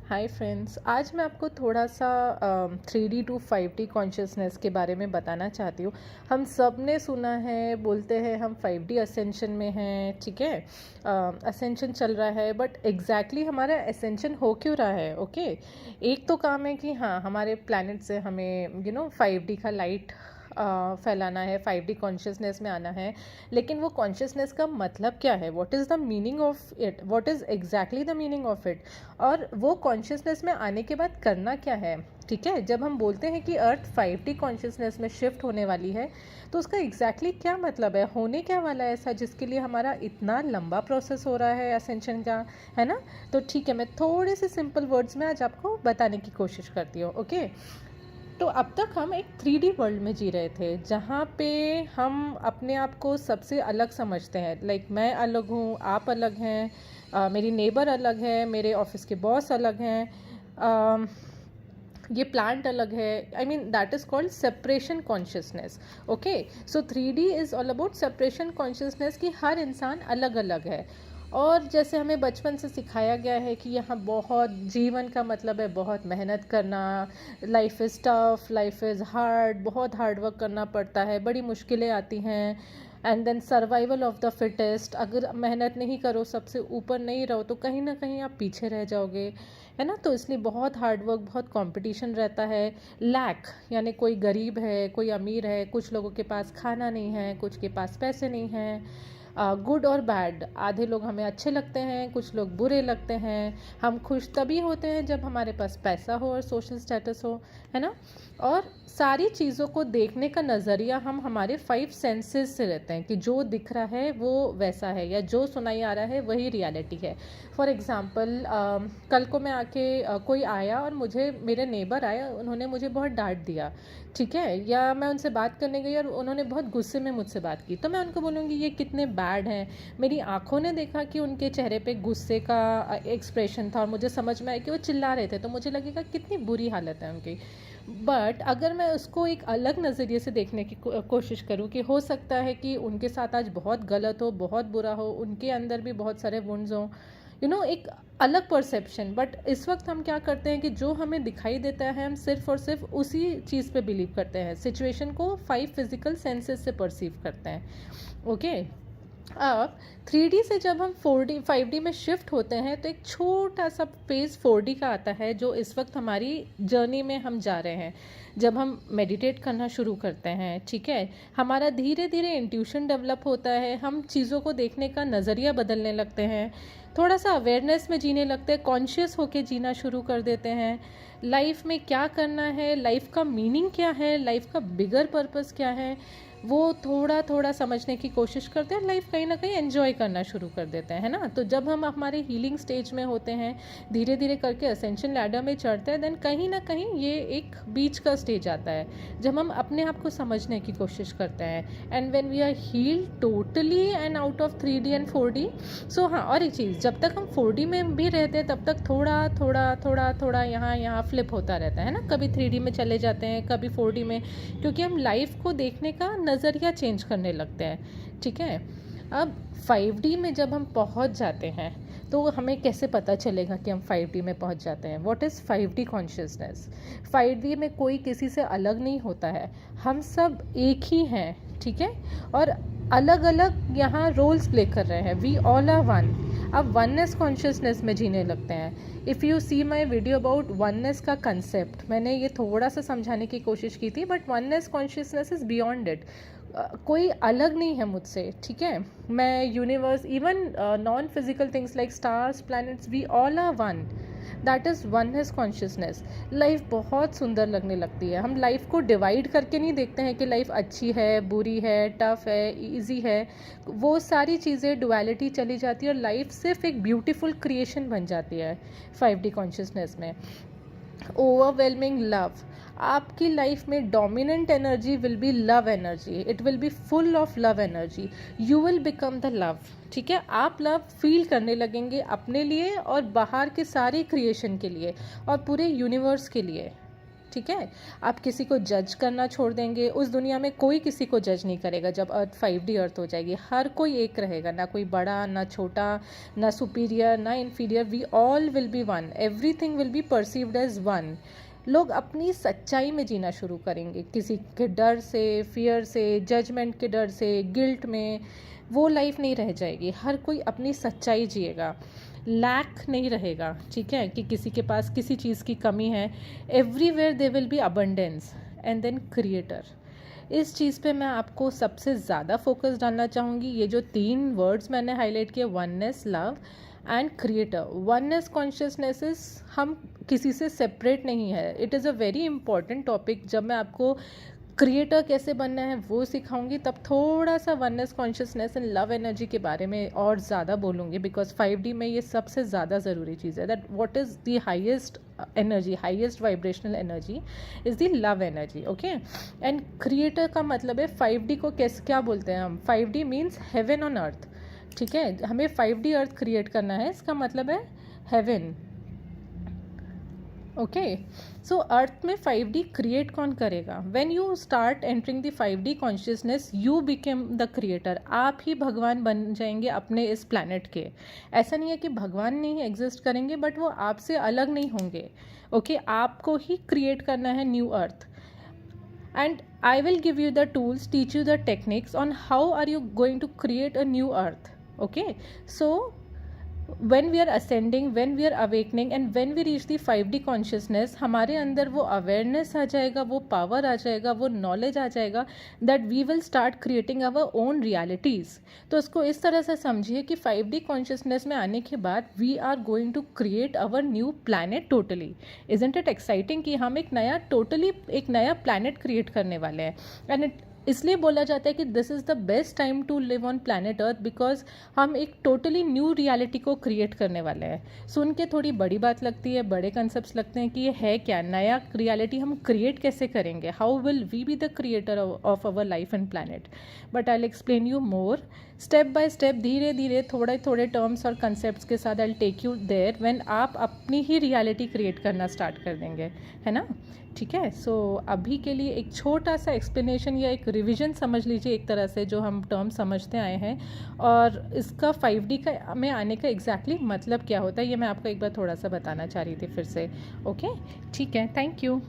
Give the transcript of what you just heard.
Hi friends, आज मैं आपको थोड़ा सा 3D टू 5D कॉन्शियसनेस के बारे में बताना चाहती हूँ। हम सब ने सुना है, बोलते हैं हम 5D असेंशन में हैं, ठीक है। असेंशन चल रहा है, बट एग्जैक्टली हमारा असेंशन हो क्यों रहा है? ओके, एक तो काम है कि हाँ, हमारे प्लैनेट से हमें 5D का लाइट फैलाना है, 5D कॉन्शियसनेस में आना है। लेकिन वो कॉन्शियसनेस का मतलब क्या है? What is the meaning of it? What is exactly the meaning of it? और वो कॉन्शियसनेस में आने के बाद करना क्या है? ठीक है, जब हम बोलते हैं कि अर्थ 5D कॉन्शियसनेस में शिफ्ट होने वाली है, तो उसका एग्जैक्टली क्या मतलब है? होने क्या वाला है ऐसा जिसके लिए हमारा इतना लंबा प्रोसेस हो रहा है असेंशन का, है ना? तो ठीक है, मैं थोड़े से सिंपल वर्ड्स में आज आपको बताने की कोशिश करती हूँ। ओके, तो अब तक हम एक 3D वर्ल्ड में जी रहे थे, जहाँ पे हम अपने आप को सबसे अलग समझते हैं। लाइक मैं अलग हूँ, आप अलग हैं, मेरी नेबर अलग है, मेरे ऑफिस के बॉस अलग हैं, ये प्लांट अलग है। I mean that is called separation consciousness. Okay, so 3D is all about separation consciousness, कि हर इंसान अलग अलग है। और जैसे हमें बचपन से सिखाया गया है कि यहाँ बहुत जीवन का मतलब है बहुत मेहनत करना, life is tough, life is hard, बहुत हार्ड वर्क करना पड़ता है, बड़ी मुश्किलें आती हैं, and then survival of the fittest. अगर मेहनत नहीं करो, सबसे ऊपर नहीं रहो, तो कहीं ना कहीं आप पीछे रह जाओगे, है ना? तो इसलिए बहुत हार्ड वर्क, बहुत कंपटीशन रहता है। लैक यानी कोई गरीब है, कोई अमीर है, कुछ लोगों के पास खाना नहीं है, कुछ के पास पैसे नहीं हैं। गुड और बैड, आधे लोग हमें अच्छे लगते हैं, कुछ लोग बुरे लगते हैं। हम खुश तभी होते हैं जब हमारे पास पैसा हो और सोशल स्टेटस हो, है ना? और सारी चीज़ों को देखने का नज़रिया हम हमारे 5 सेंसेस से रहते हैं, कि जो दिख रहा है वो वैसा है, या जो सुनाई आ रहा है वही रियलिटी है। फॉर एग्ज़ाम्पल, कल को मैं आके कोई आया और मुझे, मेरे नेबर आए, उन्होंने मुझे बहुत डांट दिया, ठीक है, या मैं उनसे बात करने गई और उन्होंने बहुत गुस्से में मुझसे बात की, तो मैं उनको बोलूँगी ये कितने बैड हैं। मेरी आंखों ने देखा कि उनके चेहरे पे गुस्से का एक्सप्रेशन था, और मुझे समझ में आया कि वो चिल्ला रहे थे, तो मुझे लगेगा कितनी बुरी हालत है उनकी। बट अगर मैं उसको एक अलग नज़रिए से देखने की कोशिश करूँ, कि हो सकता है कि उनके साथ आज बहुत गलत हो, बहुत बुरा हो, उनके अंदर भी बहुत सारे वुंड्स हों, एक अलग परसेप्शन। बट इस वक्त हम क्या करते हैं कि जो हमें दिखाई देता है, हम सिर्फ और सिर्फ उसी चीज़ पे बिलीव करते हैं, सिचुएशन को 5 फिजिकल सेंसेस से परसीव करते हैं। ओके, अब 3D से जब हम 4D 5D में शिफ्ट होते हैं, तो एक छोटा सा फेज़ 4D का आता है, जो इस वक्त हमारी जर्नी में हम जा रहे हैं। जब हम मेडिटेट करना शुरू करते हैं, ठीक है, हमारा धीरे धीरे इंट्यूशन डेवलप होता है, हम चीज़ों को देखने का नज़रिया बदलने लगते हैं, थोड़ा सा अवेयरनेस में जीने लगते हैं, कॉन्शियस होके जीना शुरू कर देते हैं। लाइफ में क्या करना है, लाइफ का मीनिंग क्या है, लाइफ का बिगर पर्पस क्या है, वो थोड़ा थोड़ा समझने की कोशिश करते हैं, लाइफ कहीं ना कहीं एंजॉय करना शुरू कर देते हैं, है ना? तो जब हम हमारे हीलिंग स्टेज में होते हैं, धीरे धीरे करके असेंशन लैडर में चढ़ते हैं, देन कहीं ना कहीं ये एक बीच का स्टेज आता है, जब हम अपने आप को समझने की कोशिश करते हैं, and when we are healed totally and out of 3D and 4D। So हाँ, और एक चीज़, जब तक हम 4D में भी रहते हैं, तब तक थोड़ा थोड़ा थोड़ा थोड़ा यहाँ फ्लिप होता रहता है ना, कभी 3D में चले जाते हैं, कभी 4D में, क्योंकि हम लाइफ को देखने का नज़रिया चेंज करने लगते हैं, ठीक है। अब 5D में जब हम पहुंच जाते हैं, तो हमें कैसे पता चलेगा कि हम 5D में पहुंच जाते हैं? What is 5D consciousness? 5D में कोई किसी से अलग नहीं होता है, हम सब एक ही हैं, ठीक है, और अलग अलग यहाँ रोल्स प्ले कर रहे हैं। We all are one. अब वननेस कॉन्शियसनेस में जीने लगते हैं। If you see my video about oneness का कंसेप्ट, मैंने ये थोड़ा सा समझाने की कोशिश की थी, but oneness consciousness is beyond it. कोई अलग नहीं है मुझसे, ठीक है। मैं universe, even non physical things like stars, planets, we all are one. That is oneness consciousness. Life बहुत सुंदर लगने लगती है। हम लाइफ को डिवाइड करके नहीं देखते हैं कि लाइफ अच्छी है, बुरी है, टफ है, इजी है। वो सारी चीज़ें डुअलिटी चली जाती है, और लाइफ सिर्फ एक ब्यूटीफुल क्रिएशन बन जाती है 5D कॉन्शियसनेस में। ओवरवेलमिंग लव, आपकी लाइफ में dominant energy will be love energy, it will be full of love energy, you will become the love, ठीक है। आप लव फील करने लगेंगे अपने लिए और बाहर के सारे क्रिएशन के लिए और पूरे यूनिवर्स के लिए, ठीक है। आप किसी को जज करना छोड़ देंगे, उस दुनिया में कोई किसी को जज नहीं करेगा जब अर्थ 5D अर्थ हो जाएगी। हर कोई एक रहेगा, ना कोई बड़ा ना छोटा, ना सुपीरियर ना inferior, we all will be one, everything will be perceived as one. लोग अपनी सच्चाई में जीना शुरू करेंगे, किसी के डर से, फियर से, जजमेंट के डर से, गिल्ट में, वो लाइफ नहीं रह जाएगी। हर कोई अपनी सच्चाई जिएगा, लैक नहीं रहेगा, ठीक है, कि किसी के पास किसी चीज़ की कमी है। Everywhere they will be abundance. And then creator, इस चीज़ पे मैं आपको सबसे ज़्यादा फोकस डालना चाहूँगी। ये जो 3 वर्ड्स मैंने हाईलाइट किए, oneness, love and creator. Oneness consciousness हम किसी से सेपरेट नहीं है। It is a very important topic. जब मैं आपको क्रिएटर कैसे बनना है वो सिखाऊंगी, तब थोड़ा सा oneness consciousness and love energy के बारे में और ज़्यादा बोलूँगी, बिकॉज 5D में ये सबसे ज़्यादा ज़रूरी चीज़ है। That what is the highest energy, highest vibrational energy is the love energy, okay. And creator का मतलब है 5D को कैसे क्या बोलते हैं हम, 5D means heaven on earth, ठीक है। हमें 5D अर्थ क्रिएट करना है, इसका मतलब है हेवन, ओके। सो अर्थ में 5D क्रिएट कौन करेगा? When you start entering the 5D consciousness, you became the creator. आप ही भगवान बन जाएंगे अपने इस प्लैनेट के। ऐसा नहीं है कि भगवान नहीं एग्जिस्ट करेंगे, बट वो आपसे अलग नहीं होंगे, ओके। आपको ही क्रिएट करना है new earth. And I will give you the tools, teach you the techniques on how are you going to create a new earth, okay. So when we are ascending, when we are awakening and when we reach the 5D consciousness, हमारे अंदर वो awareness आ जाएगा, वो power आ जाएगा, वो knowledge आ जाएगा, that we will start creating our own realities। तो इसको इस तरह से समझिए कि 5D consciousness में आने के बाद we are going to create our new planet totally। Isn't it exciting कि हम एक नया totally एक नया planet create करने वाले हैं। and इसलिए बोला जाता है कि this is the best time to live on planet earth, because हम एक टोटली न्यू रियलिटी को क्रिएट करने वाले हैं। सुन के थोड़ी बड़ी बात लगती है, बड़े कंसेप्ट लगते हैं कि ये है क्या, नया रियलिटी हम क्रिएट कैसे करेंगे, how will we be the creator of our life and planet. But I will explain you more step by step, धीरे धीरे थोड़े थोड़े टर्म्स और कंसेप्ट के साथ I will take you there when आप अपनी ही रियलिटी क्रिएट करना स्टार्ट कर देंगे, है ना, ठीक है। सो अभी के लिए एक छोटा सा एक्सप्लेनेशन या एक रिवीजन समझ लीजिए एक तरह से, जो हम टर्म समझते आए हैं, और इसका 5D का में आने का एग्जैक्टली मतलब क्या होता है, ये मैं आपको एक बार थोड़ा सा बताना चाह रही थी फिर से, ओके, ठीक है, थैंक यू।